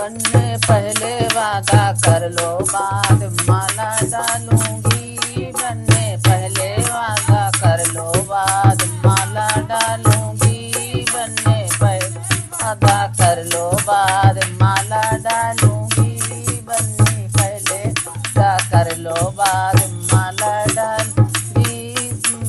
बनने पहले वादा कर लो, बाद माला डालूंगी। बनने पहले वादा कर लो, बाद माला डालूंगी। बनने पहले वादा कर लो, बाद माला डालूंगी। बनने पहले वादा कर लो, बाद माला डालूंगी।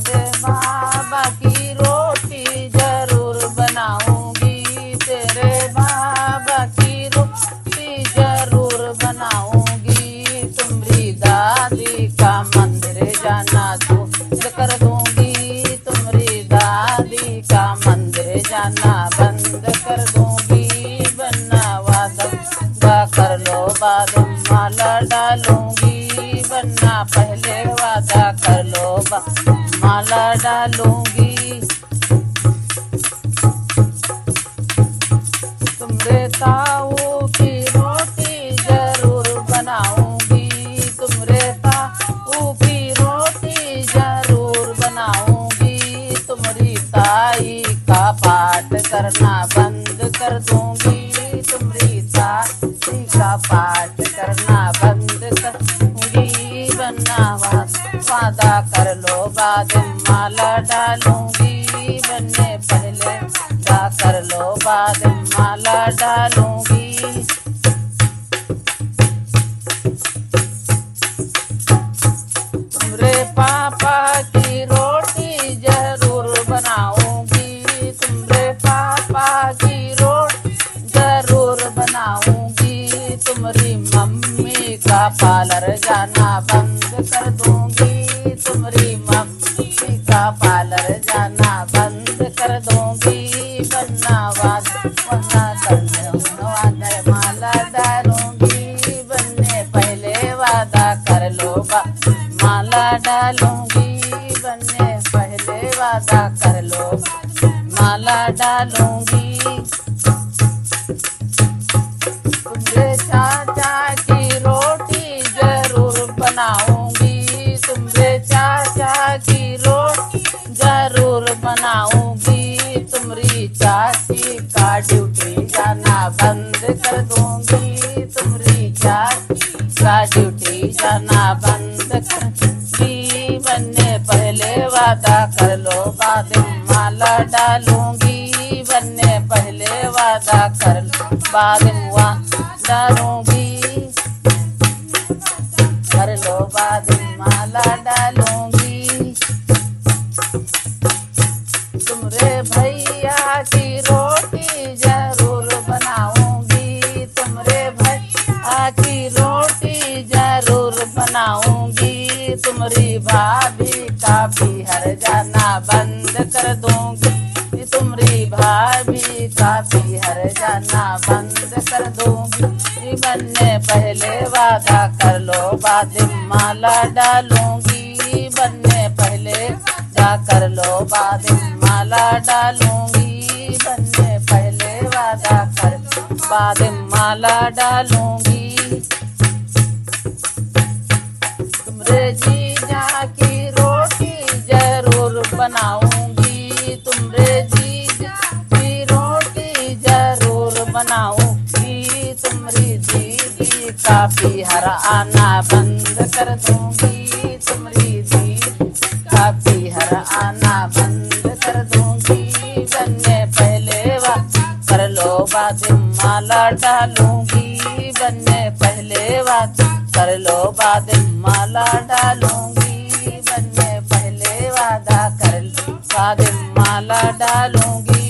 तेरे बाबा की रोटी जरूर बनाऊंगी, तेरे बाबा की रोटी जरूर बनाऊंगी। तुम्हारी दादी का मंदिर जाना बंद कर दूंगी, तुम्हारी दादी का मंदिर जाना बंद कर दूंगी। बनना वादा कर लो, बाद माला डालूंगी। बनना पहले वादा कर लो, माला डालूंगी। तुम्हारे ताऊ की रोटी जरूर बनाऊंगी, तुम्हारे ताऊ की रोटी जरूर बनाऊंगी। तुम्हारी ताई का पाठ करना बंद कर दूंगी, तुम्हारी ताई का पाठ करना बंद कर दूंगी। बनना वादा कर लो, बाद माला डालूंगी। बनने पहले वादा कर लो, बाद माला डालूंगी। तुम्हारे पापा की रोटी जरूर बनाऊंगी, तुम्हारे पापा की रोटी जरूर बनाऊंगी। तुम्हारी मम्मी का पार्लर जाना बंद कर दूंगी, तुम्हारी मम्मी का पार्लर जाना बंद कर दूंगी। बनना वादा माला डालूंगी। बनने पहले वादा कर लो, माला डालूंगी। बनने पहले वादा कर लो, माला डालूंगी। तुम्हारे चाचा की रोटी जरूर बनाऊंगी, तुम्हारे चाचा की रोटी जरूर बनाऊंगी। तुम्हारी चाची का ड्यूटी जाना बंद कर दूंगी, तुम्हारी चाची का ड्यूटी जाना बंद कर दूंगी। बनने पहले वादा कर लो, बाद माला डालूंगी। बनने पहले वादा कर लो, बाद डालूंगी। कर लो, बाद माला डालूंगी। तुम्हारे भैया की रोटी जरूर बनाऊंगी, तुम्हारे भैया की रोटी जरूर बनाऊंगी। तुम्हारी भाभी का बिहार जाना बंद कर दूंगी, तुम्हारी भाभी का बिहार जाना बंद कर दूंगी। बनने पहले वादा कर लो, बाद माला डालूंगी। बनने पहले वादा कर लो, बाद माला डालूंगी। बनने पहले वादा कर लो, बाद माला डालूंगी। तुम्हारे जीजा की रोटी जरूर बनाऊंगी, तुम्हारे जीजा की रोटी जरूर बनाऊंगी। तुम्हारी दीदी का बिहार आना बंद कर दूंगी, तुम्हारी दीदी का बिहार आना बंद कर दूंगी। बनने पहले वादा कर लो, बाद माला डालूंगी। बनने पहले वादा कर लो, बाद माला डालूंगी। बनने पहले वादा कर लो, बाद माला डालूंगी।